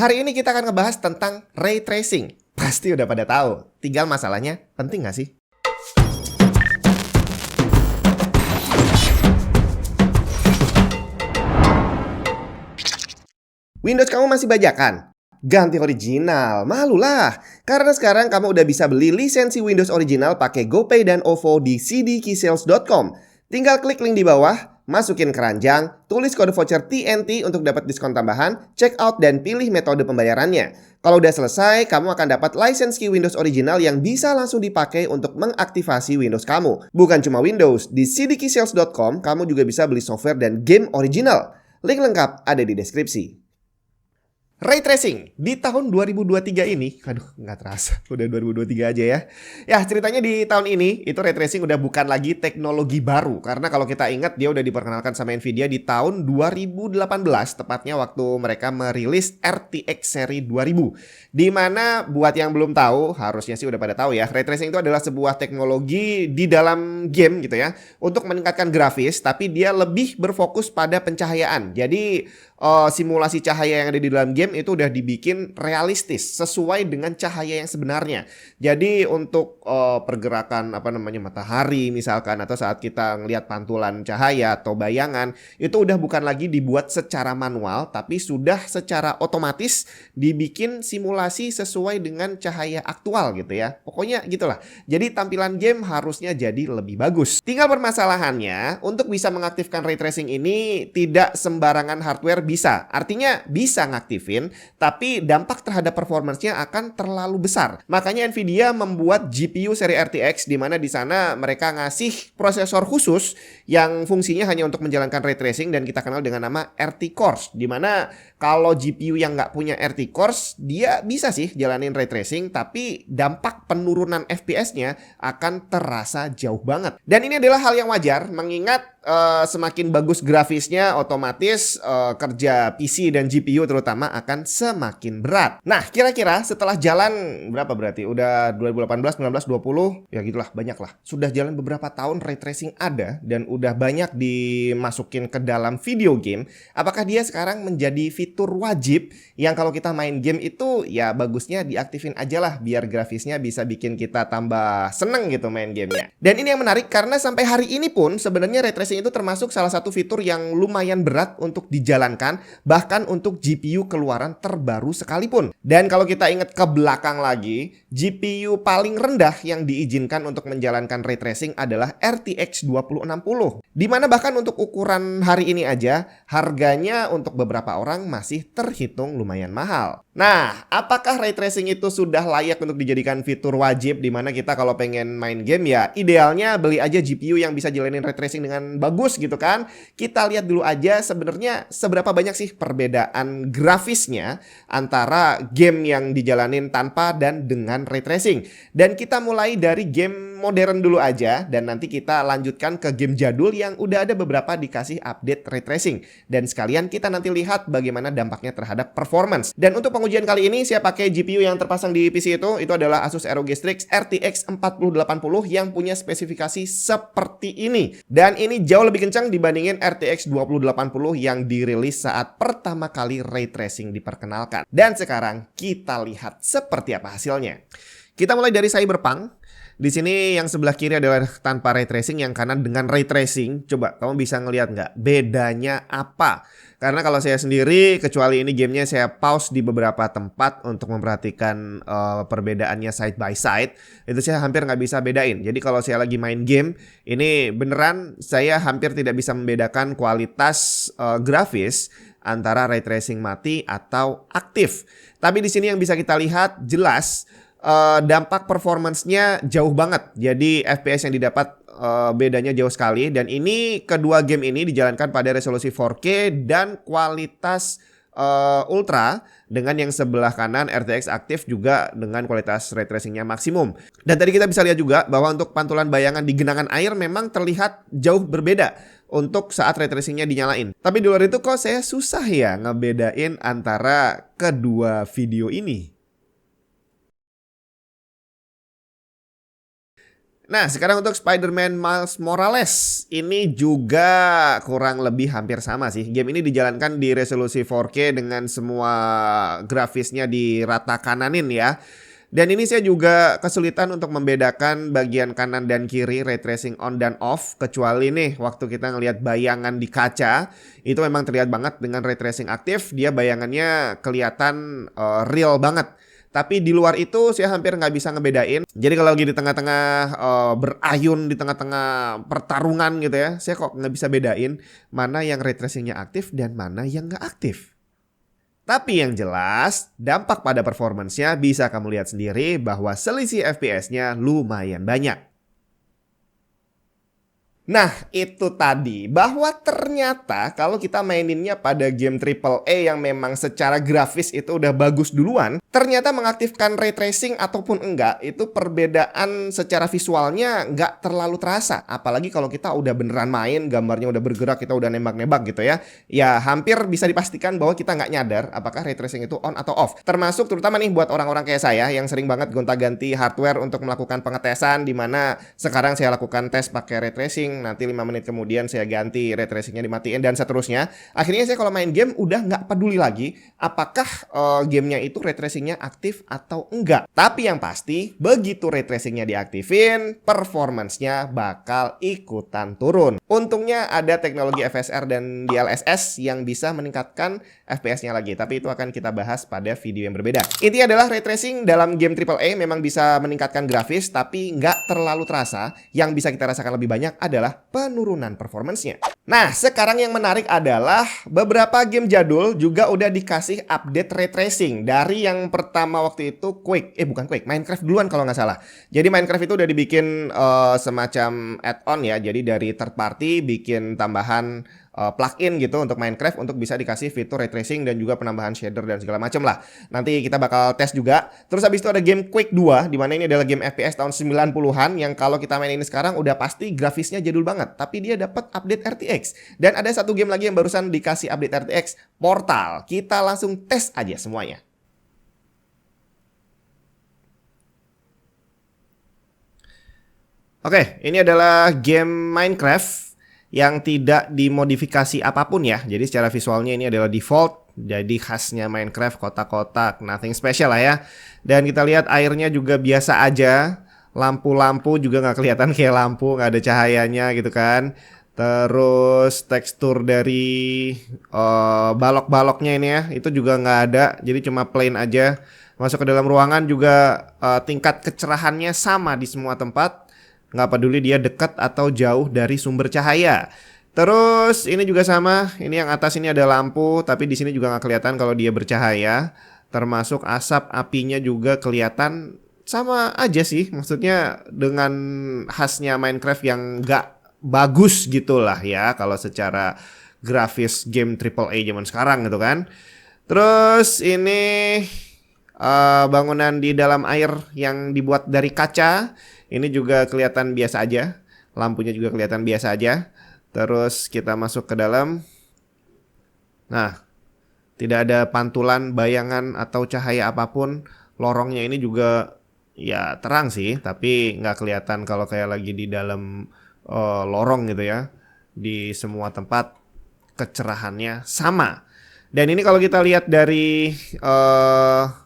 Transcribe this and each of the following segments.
Hari ini kita akan ngebahas tentang ray tracing. Pasti udah pada tahu. Tinggal masalahnya, penting nggak sih? Windows kamu masih bajakan? Ganti original, malulah. Karena sekarang kamu udah bisa beli lisensi Windows original pakai GoPay dan OVO di cdkeysales.com. Tinggal klik link di bawah, masukin keranjang, tulis kode voucher TNT untuk dapat diskon tambahan, check out dan pilih metode pembayarannya. Kalau udah selesai, kamu akan dapat lisensi Windows original yang bisa langsung dipakai untuk mengaktifasi Windows kamu. Bukan cuma Windows, di cdkeysales.com kamu juga bisa beli software dan game original. Link lengkap ada di deskripsi. Ray tracing di tahun 2023 ini, nggak terasa, udah 2023 aja ya. Ya, ceritanya di tahun ini itu ray tracing udah bukan lagi teknologi baru. Karena kalau kita ingat dia udah diperkenalkan sama Nvidia di tahun 2018, tepatnya waktu mereka merilis RTX seri 2000. Dimana buat yang belum tahu, harusnya sih udah pada tahu ya, ray tracing itu adalah sebuah teknologi di dalam game gitu ya, untuk meningkatkan grafis, tapi dia lebih berfokus pada pencahayaan. Jadi simulasi cahaya yang ada di dalam game itu udah dibikin realistis sesuai dengan cahaya yang sebenarnya. Jadi untuk pergerakan matahari misalkan, atau saat kita ngelihat pantulan cahaya atau bayangan, itu udah bukan lagi dibuat secara manual, tapi sudah secara otomatis dibikin simulasi sesuai dengan cahaya aktual gitu ya. Pokoknya gitulah. Jadi tampilan game harusnya jadi lebih bagus. Tinggal permasalahannya, untuk bisa mengaktifkan ray tracing ini tidak sembarangan hardware bisa. Artinya bisa ngaktifin, tapi dampak terhadap performance-nya akan terlalu besar. Makanya Nvidia membuat GPU seri RTX, di mana di sana mereka ngasih prosesor khusus yang fungsinya hanya untuk menjalankan ray tracing dan kita kenal dengan nama RT Cores. Di mana kalau GPU yang nggak punya RT Cores, dia bisa sih jalanin ray tracing, tapi dampak penurunan FPS-nya akan terasa jauh banget. Dan ini adalah hal yang wajar, mengingat semakin bagus grafisnya, otomatis kerja PC dan GPU terutama akan semakin berat. Nah, kira-kira setelah jalan berapa berarti? Udah 2018, 19, 20, ya gitulah, banyak lah. Sudah jalan beberapa tahun ray tracing ada dan udah banyak dimasukin ke dalam video game. Apakah dia sekarang menjadi fitur wajib yang kalau kita main game itu ya bagusnya diaktifin aja lah, biar grafisnya bisa bikin kita tambah seneng gitu main gamenya. Dan ini yang menarik karena sampai hari ini pun sebenarnya ray tracing itu termasuk salah satu fitur yang lumayan berat untuk dijalankan, bahkan untuk GPU keluaran terbaru sekalipun. Dan kalau kita ingat ke belakang lagi, GPU paling rendah yang diizinkan untuk menjalankan ray tracing adalah RTX 2060. Dimana bahkan untuk ukuran hari ini aja, harganya untuk beberapa orang masih terhitung lumayan mahal. Nah, apakah ray tracing itu sudah layak untuk dijadikan fitur wajib, dimana kita kalau pengen main game ya idealnya beli aja GPU yang bisa jalanin ray tracing dengan bagus gitu kan. Kita lihat dulu aja sebenarnya seberapa banyak sih perbedaan grafisnya antara game yang dijalanin tanpa dan dengan ray tracing. Dan kita mulai dari game modern dulu aja, dan nanti kita lanjutkan ke game jadul yang udah ada beberapa dikasih update ray tracing. Dan sekalian kita nanti lihat bagaimana dampaknya terhadap performance. Dan untuk pengujian kali ini saya pakai GPU yang terpasang di PC itu adalah Asus ROG Strix RTX 4080 yang punya spesifikasi seperti ini. Dan ini jauh lebih kencang dibandingin RTX 2080 yang dirilis saat pertama kali ray tracing diperkenalkan. Dan sekarang kita lihat seperti apa hasilnya. Kita mulai dari Cyberpunk. Di sini yang sebelah kiri adalah tanpa ray tracing, yang kanan dengan ray tracing. Coba kamu bisa ngelihat nggak bedanya apa? Karena kalau saya sendiri, kecuali ini gamenya saya pause di beberapa tempat untuk memperhatikan perbedaannya side by side, itu saya hampir nggak bisa bedain. Jadi kalau saya lagi main game, ini beneran saya hampir tidak bisa membedakan kualitas grafis antara ray tracing mati atau aktif. Tapi di sini yang bisa kita lihat jelas dampak performance-nya jauh banget. Jadi FPS yang didapat bedanya jauh sekali. Dan ini kedua game ini dijalankan pada resolusi 4K dan kualitas ultra, dengan yang sebelah kanan RTX aktif juga dengan kualitas ray tracing-nya maksimum. Dan tadi kita bisa lihat juga bahwa untuk pantulan bayangan di genangan air memang terlihat jauh berbeda untuk saat ray tracing-nya dinyalain. Tapi di luar itu kok saya susah ya ngebedain antara kedua video ini. Nah, sekarang untuk Spider-Man Miles Morales, ini juga kurang lebih hampir sama sih. Game ini dijalankan di resolusi 4K dengan semua grafisnya di rata kananin ya. Dan ini saya juga kesulitan untuk membedakan bagian kanan dan kiri ray tracing on dan off. Kecuali nih waktu kita ngelihat bayangan di kaca, itu memang terlihat banget dengan ray tracing aktif. Dia bayangannya kelihatan real banget. Tapi di luar itu saya hampir nggak bisa ngebedain. Jadi kalau lagi di tengah-tengah berayun, di tengah-tengah pertarungan gitu ya, saya kok nggak bisa bedain mana yang ray tracingnya aktif dan mana yang nggak aktif. Tapi yang jelas, dampak pada performance-nya bisa kamu lihat sendiri bahwa selisih FPS-nya lumayan banyak. Nah, itu tadi bahwa ternyata kalau kita maininnya pada game AAA yang memang secara grafis itu udah bagus duluan, ternyata mengaktifkan ray tracing ataupun enggak, itu perbedaan secara visualnya nggak terlalu terasa. Apalagi kalau kita udah beneran main, gambarnya udah bergerak, kita udah nembak-nembak gitu ya. Ya hampir bisa dipastikan bahwa kita nggak nyadar apakah ray tracing itu on atau off. Termasuk terutama nih buat orang-orang kayak saya yang sering banget gonta-ganti hardware untuk melakukan pengetesan, di mana sekarang saya lakukan tes pakai ray tracing, nanti 5 menit kemudian saya ganti ray tracingnya dimatiin dan seterusnya. Akhirnya saya kalau main game udah nggak peduli lagi apakah gamenya itu ray tracingnya aktif atau enggak. Tapi yang pasti begitu ray tracingnya diaktifin, performance-nya bakal ikutan turun. Untungnya ada teknologi FSR dan DLSS yang bisa meningkatkan FPS-nya lagi. Tapi itu akan kita bahas pada video yang berbeda. Intinya adalah ray tracing dalam game AAA memang bisa meningkatkan grafis, tapi nggak terlalu terasa. Yang bisa kita rasakan lebih banyak adalah penurunan performance-nya. Nah, sekarang yang menarik adalah beberapa game jadul juga udah dikasih update ray tracing. Dari yang pertama waktu itu Minecraft duluan kalau nggak salah. Jadi Minecraft itu udah dibikin semacam add-on ya. Jadi dari third party bikin tambahan plugin gitu untuk Minecraft untuk bisa dikasih fitur ray tracing dan juga penambahan shader dan segala macam lah. Nanti kita bakal tes juga. Terus habis itu ada game Quake 2 di mana ini adalah game FPS tahun 90-an yang kalau kita main ini sekarang udah pasti grafisnya jadul banget, tapi dia dapat update RTX. Dan ada satu game lagi yang barusan dikasih update RTX, Portal. Kita langsung tes aja semuanya. Oke, ini adalah game Minecraft yang tidak dimodifikasi apapun ya. Jadi secara visualnya ini adalah default. Jadi khasnya Minecraft, kotak-kotak, nothing special lah ya. Dan kita lihat airnya juga biasa aja. Lampu-lampu juga nggak kelihatan kayak lampu, nggak ada cahayanya gitu kan. Terus tekstur dari balok-baloknya ini ya, itu juga nggak ada. Jadi cuma plain aja. Masuk ke dalam ruangan juga tingkat kecerahannya sama di semua tempat. Nggak peduli dia dekat atau jauh dari sumber cahaya. Terus ini juga sama. Ini yang atas ini ada lampu, tapi di sini juga nggak kelihatan kalau dia bercahaya. Termasuk asap apinya juga kelihatan sama aja sih. Maksudnya dengan khasnya Minecraft yang nggak bagus gitulah ya kalau secara grafis game AAA zaman sekarang gitu kan. Terus ini bangunan di dalam air yang dibuat dari kaca. Ini juga kelihatan biasa aja. Lampunya juga kelihatan biasa aja. Terus kita masuk ke dalam. Nah, tidak ada pantulan, bayangan, atau cahaya apapun. Lorongnya ini juga ya terang sih, tapi nggak kelihatan kalau kayak lagi di dalam lorong gitu ya. Di semua tempat kecerahannya sama. Dan ini kalau kita lihat dari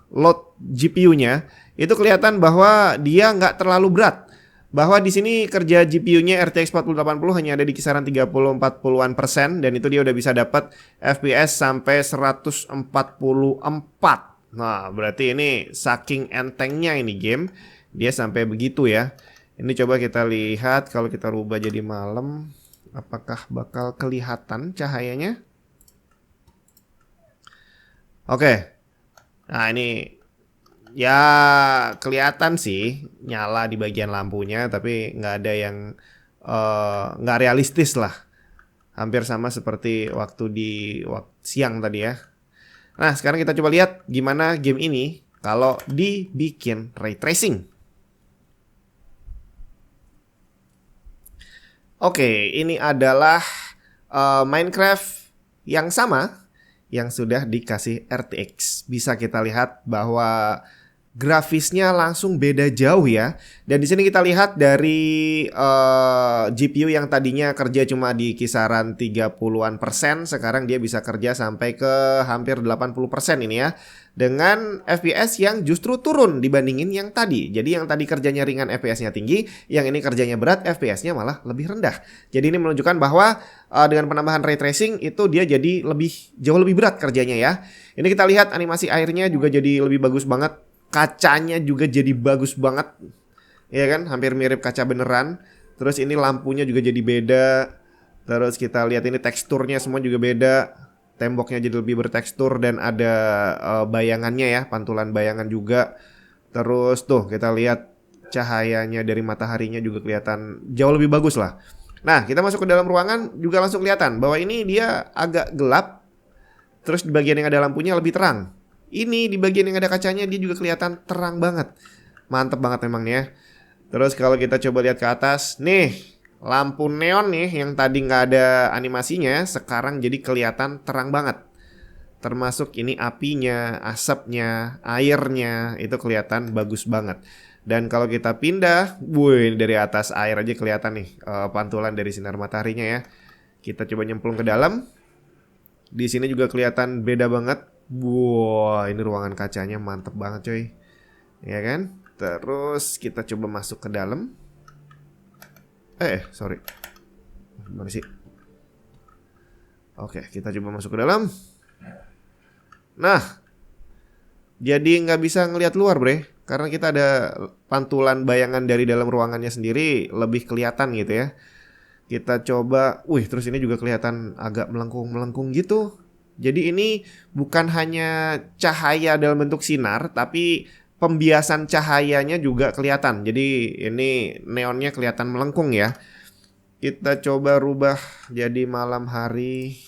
load GPU-nya, itu kelihatan bahwa dia nggak terlalu berat. Bahwa di sini kerja GPU-nya RTX 4080 hanya ada di kisaran 30-40% dan itu dia udah bisa dapat FPS sampai 144. Nah, berarti ini saking entengnya ini game, dia sampai begitu ya. Ini coba kita lihat kalau kita rubah jadi malam, apakah bakal kelihatan cahayanya? Oke. Nah, ini ya kelihatan sih nyala di bagian lampunya, tapi nggak ada yang nggak realistis lah. Hampir sama seperti waktu di siang tadi ya. Nah, sekarang kita coba lihat gimana game ini kalau dibikin ray tracing. Oke, ini adalah Minecraft yang sama yang sudah dikasih RTX. Bisa kita lihat bahwa grafisnya langsung beda jauh ya. Dan di sini kita lihat dari GPU yang tadinya kerja cuma di kisaran 30-an%, sekarang dia bisa kerja sampai ke hampir 80% ini ya. Dengan FPS yang justru turun dibandingin yang tadi. Jadi yang tadi kerjanya ringan FPS-nya tinggi, yang ini kerjanya berat FPS-nya malah lebih rendah. Jadi ini menunjukkan bahwa dengan penambahan ray tracing itu dia jadi jauh lebih berat kerjanya ya. Ini kita lihat animasi airnya juga jadi lebih bagus banget. Kacanya juga jadi bagus banget. Ya kan, hampir mirip kaca beneran. Terus ini lampunya juga jadi beda. Terus kita lihat ini teksturnya semua juga beda. Temboknya jadi lebih bertekstur dan ada bayangannya ya, pantulan bayangan juga. Terus tuh kita lihat cahayanya dari mataharinya juga kelihatan jauh lebih bagus lah. Nah, kita masuk ke dalam ruangan juga langsung kelihatan bahwa ini dia agak gelap. Terus di bagian yang ada lampunya lebih terang. Ini di bagian yang ada kacanya dia juga kelihatan terang banget. Mantep banget memang ya. Terus kalau kita coba lihat ke atas, nih lampu neon nih yang tadi nggak ada animasinya, sekarang jadi kelihatan terang banget. Termasuk ini apinya, asapnya, airnya, itu kelihatan bagus banget. Dan kalau kita pindah, dari atas air aja kelihatan nih pantulan dari sinar mataharinya ya. Kita coba nyemplung ke dalam. Di sini juga kelihatan beda banget. Wow, ini ruangan kacanya mantep banget coy. Ya kan? Terus kita coba masuk ke dalam. Sorry. Gimana sih? Oke, kita coba masuk ke dalam. Nah, jadi nggak bisa ngelihat luar bre. Karena kita ada pantulan bayangan dari dalam ruangannya sendiri lebih kelihatan gitu ya. Kita coba, terus ini juga kelihatan agak melengkung-melengkung gitu. Jadi ini bukan hanya cahaya dalam bentuk sinar, tapi pembiasan cahayanya juga kelihatan. Jadi ini neonnya kelihatan melengkung ya. Kita coba rubah jadi malam hari.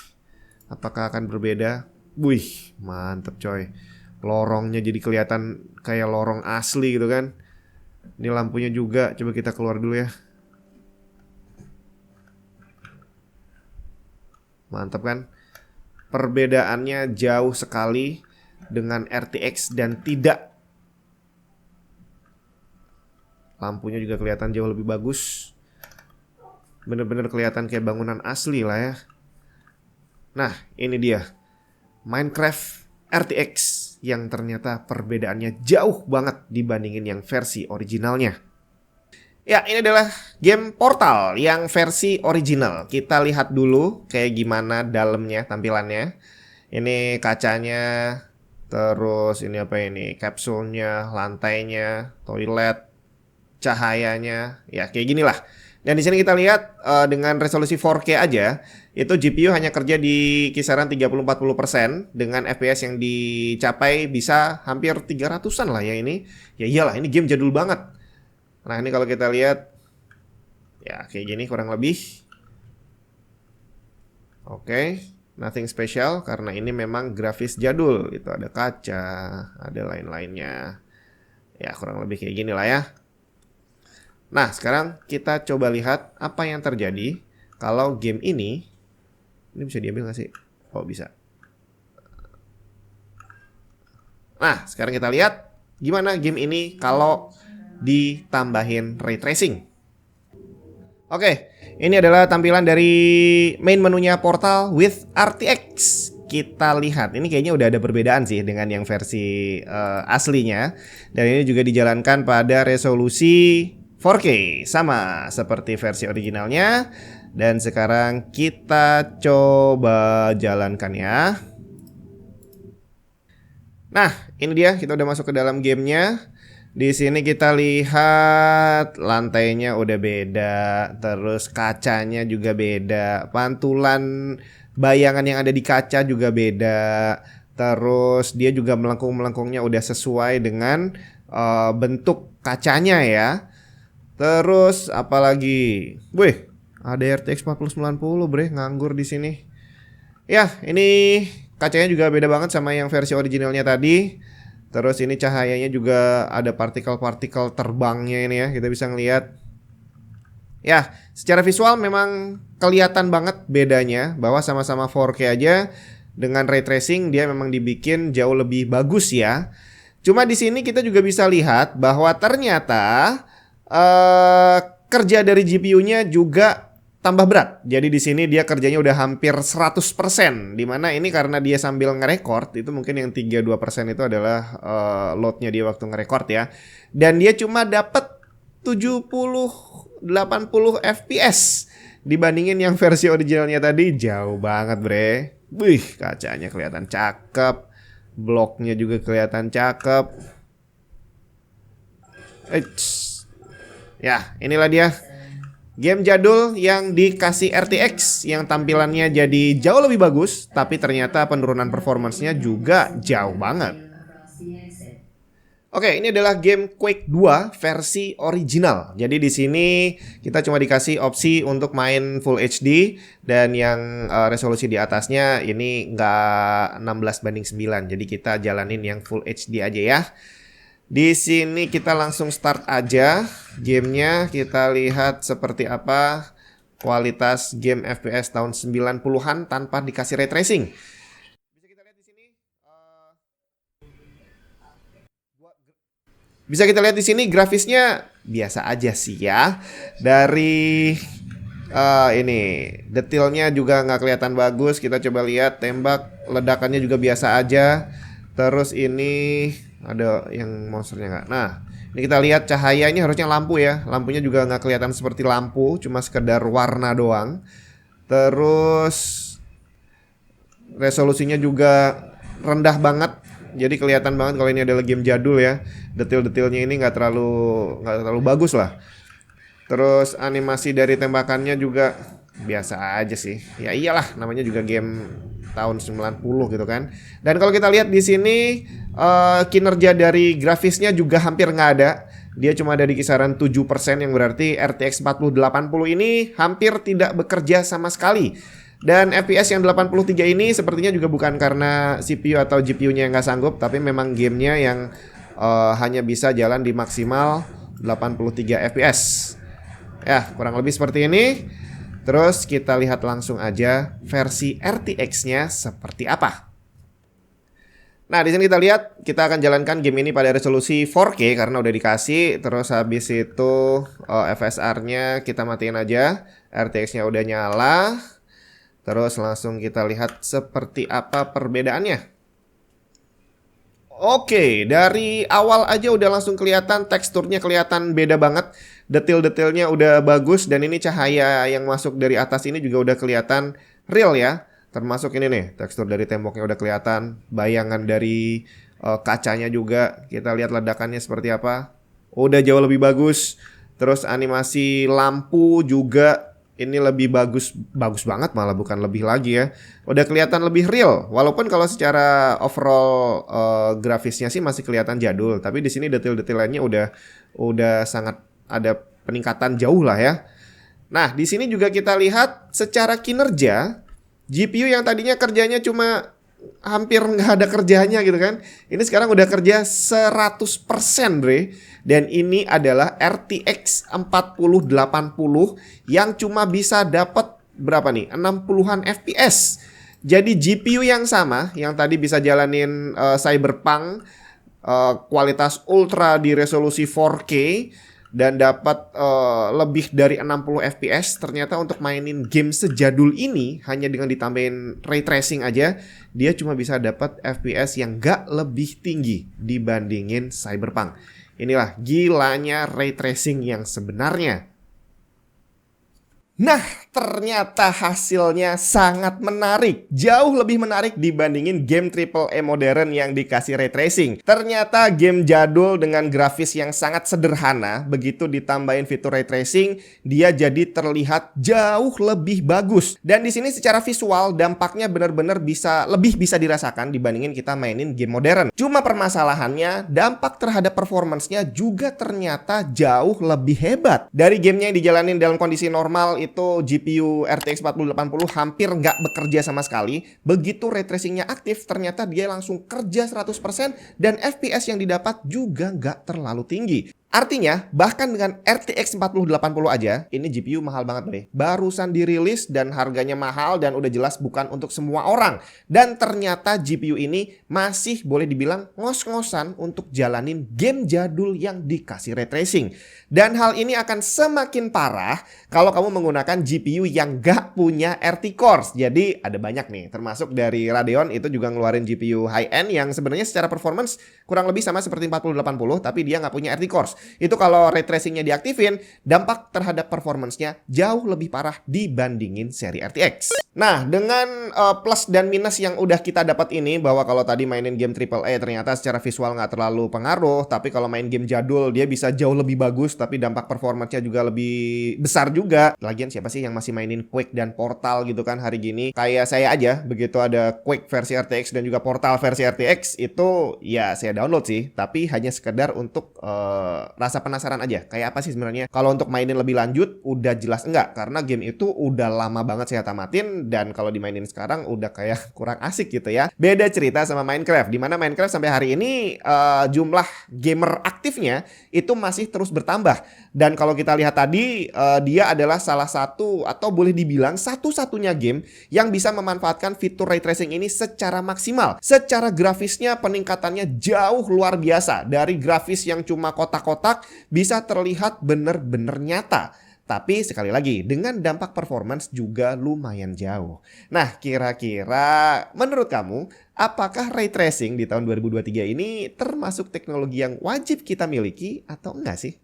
Apakah akan berbeda? Wih, mantep coy. Lorongnya jadi kelihatan kayak lorong asli gitu kan. Ini lampunya juga, coba kita keluar dulu ya. Mantap kan? Perbedaannya jauh sekali dengan RTX dan tidak. Lampunya juga kelihatan jauh lebih bagus. Bener-bener kelihatan kayak bangunan asli lah ya. Nah, ini dia Minecraft RTX yang ternyata perbedaannya jauh banget dibandingin yang versi originalnya. Ya, ini adalah game Portal yang versi original. Kita lihat dulu kayak gimana dalamnya, tampilannya. Ini kacanya, terus ini apa ini? Kapsulnya, lantainya, toilet, cahayanya, ya kayak gini lah. Dan di sini kita lihat dengan resolusi 4K aja, itu GPU hanya kerja di kisaran 30-40% dengan FPS yang dicapai bisa hampir 300-an lah ya ini. Ya iyalah, ini game jadul banget. Nah ini kalau kita lihat, ya kayak gini kurang lebih. Oke, nothing special karena ini memang grafis jadul. Itu ada kaca, ada lain-lainnya. Ya kurang lebih kayak gini lah ya. Nah sekarang kita coba lihat apa yang terjadi kalau game ini bisa diambil nggak sih? Oh bisa. Nah sekarang kita lihat gimana game ini kalau ditambahin ray tracing. Oke, ini adalah tampilan dari main menunya Portal with RTX. Kita lihat, ini kayaknya udah ada perbedaan sih dengan yang versi aslinya. Dan ini juga dijalankan pada resolusi 4K, sama seperti versi originalnya. Dan sekarang kita coba jalankan ya. Nah, ini dia, kita udah masuk ke dalam gamenya. Di sini kita lihat lantainya udah beda, terus kacanya juga beda, pantulan bayangan yang ada di kaca juga beda, terus dia juga melengkung-melengkungnya udah sesuai dengan bentuk kacanya ya. Terus apalagi, ada RTX 4090 bre, nganggur di sini. Ya, ini kacanya juga beda banget sama yang versi originalnya tadi. Terus ini cahayanya juga ada partikel-partikel terbangnya ini ya, kita bisa ngelihat. Ya, secara visual memang kelihatan banget bedanya, bahwa sama-sama 4K aja dengan ray tracing dia memang dibikin jauh lebih bagus ya. Cuma di sini kita juga bisa lihat bahwa ternyata kerja dari GPU-nya juga tambah berat. Jadi di sini dia kerjanya udah hampir 100%. Dimana ini karena dia sambil ngerekord, itu mungkin yang 32% itu adalah load-nya dia waktu ngerekord ya. Dan dia cuma dapat 70-80 FPS. Dibandingin yang versi originalnya tadi jauh banget bre. Wih, kacanya kelihatan cakep, bloknya juga kelihatan cakep. Ya, inilah dia game jadul yang dikasih RTX yang tampilannya jadi jauh lebih bagus, tapi ternyata penurunan performance-nya juga jauh banget. Oke, ini adalah game Quake 2 versi original. Jadi di sini kita cuma dikasih opsi untuk main Full HD dan yang resolusi di atasnya ini nggak 16:9. Jadi kita jalanin yang Full HD aja ya. Di sini kita langsung start aja gamenya. Kita lihat seperti apa kualitas game FPS tahun 90-an tanpa dikasih ray tracing. Bisa kita lihat di sini grafisnya biasa aja sih ya. Dari ini detailnya juga nggak kelihatan bagus. Kita coba lihat tembak, ledakannya juga biasa aja. Terus ini ada yang monsternya nggak. Nah, ini kita lihat cahayanya harusnya lampu ya. Lampunya juga nggak kelihatan seperti lampu, cuma sekedar warna doang. Terus resolusinya juga rendah banget. Jadi kelihatan banget kalau ini adalah game jadul ya. Detail-detailnya ini nggak terlalu bagus lah. Terus animasi dari tembakannya juga biasa aja sih. Ya iyalah, namanya juga game tahun 90 gitu kan. Dan kalau kita lihat di sini kinerja dari grafisnya juga hampir nggak ada. Dia cuma ada di kisaran 7%, yang berarti RTX 4080 ini hampir tidak bekerja sama sekali. Dan FPS yang 83 ini sepertinya juga bukan karena CPU atau GPU-nya yang nggak sanggup, tapi memang gamenya yang hanya bisa jalan di maksimal 83 FPS. Ya, kurang lebih seperti ini. Terus kita lihat langsung aja versi RTX-nya seperti apa. Nah, di sini kita lihat kita akan jalankan game ini pada resolusi 4K karena udah dikasih. Terus habis itu FSR-nya kita matiin aja. RTX-nya udah nyala. Terus langsung kita lihat seperti apa perbedaannya. Oke, dari awal aja udah langsung kelihatan, teksturnya kelihatan beda banget. Detail-detailnya udah bagus, dan ini cahaya yang masuk dari atas ini juga udah kelihatan real ya. Termasuk ini nih, tekstur dari temboknya udah kelihatan, bayangan dari kacanya juga. Kita lihat ledakannya seperti apa. Udah jauh lebih bagus. Terus animasi lampu juga ini lebih bagus banget, malah bukan lebih lagi ya. Udah kelihatan lebih real. Walaupun kalau secara overall grafisnya sih masih kelihatan jadul, tapi di sini detail-detail lainnya udah sangat ada peningkatan jauh lah ya. Nah, di sini juga kita lihat secara kinerja GPU yang tadinya kerjanya cuma hampir nggak ada kerjanya gitu kan. Ini sekarang udah kerja 100% bre. Dan ini adalah RTX 4080 yang cuma bisa dapat berapa nih? 60-an FPS. Jadi GPU yang sama yang tadi bisa jalanin Cyberpunk kualitas ultra di resolusi 4K dan dapat lebih dari 60 FPS, ternyata untuk mainin game sejadul ini hanya dengan ditambahin ray tracing aja, dia cuma bisa dapat FPS yang gak lebih tinggi dibandingin Cyberpunk. Inilah gilanya ray tracing yang sebenarnya. Nah, ternyata hasilnya sangat menarik. Jauh lebih menarik dibandingin game AAA modern yang dikasih ray tracing. Ternyata game jadul dengan grafis yang sangat sederhana, begitu ditambahin fitur ray tracing, dia jadi terlihat jauh lebih bagus. Dan di sini secara visual dampaknya benar-benar lebih bisa dirasakan dibandingin kita mainin game modern. Cuma permasalahannya, dampak terhadap performance-nya juga ternyata jauh lebih hebat. Dari gamenya yang dijalanin dalam kondisi normal itu GPU RTX 4080 hampir nggak bekerja sama sekali. Begitu ray tracingnya aktif, ternyata dia langsung kerja 100% dan FPS yang didapat juga nggak terlalu tinggi. Artinya, bahkan dengan RTX 4080 aja, ini GPU mahal banget nih. Barusan dirilis dan harganya mahal dan udah jelas bukan untuk semua orang. Dan ternyata GPU ini masih boleh dibilang ngos-ngosan untuk jalanin game jadul yang dikasih ray tracing. Dan hal ini akan semakin parah kalau kamu menggunakan GPU yang gak punya RT cores. Jadi ada banyak nih, termasuk dari Radeon itu juga ngeluarin GPU high-end yang sebenarnya secara performance kurang lebih sama seperti 4080, tapi dia nggak punya RT cores. Itu kalau ray tracingnya diaktifin, dampak terhadap performance-nya jauh lebih parah dibandingin seri RTX. Nah, dengan plus dan minus yang udah kita dapat ini, bahwa kalau tadi mainin game AAA ternyata secara visual nggak terlalu pengaruh, tapi kalau main game jadul dia bisa jauh lebih bagus, tapi dampak performance-nya juga lebih besar juga. Lagian siapa sih yang masih mainin Quake dan Portal gitu kan hari gini? Kayak saya aja, begitu ada Quake versi RTX dan juga Portal versi RTX, itu ya saya download sih, tapi hanya sekedar untuk rasa penasaran aja. Kayak apa sih sebenarnya? Kalau untuk mainin lebih lanjut, udah jelas enggak, karena game itu udah lama banget saya tamatin, dan kalau dimainin sekarang udah kayak kurang asik gitu ya. Beda cerita sama Minecraft, dimana Minecraft sampai hari ini jumlah gamer aktifnya itu masih terus bertambah. Dan kalau kita lihat tadi, dia adalah salah satu atau boleh dibilang satu-satunya game yang bisa memanfaatkan fitur ray tracing ini secara maksimal. Secara grafisnya peningkatannya jauh luar biasa. Dari grafis yang cuma kotak-kotak bisa terlihat bener-bener nyata. Tapi sekali lagi, dengan dampak performance juga lumayan jauh. Nah, kira-kira menurut kamu, apakah ray tracing di tahun 2023 ini termasuk teknologi yang wajib kita miliki atau enggak sih?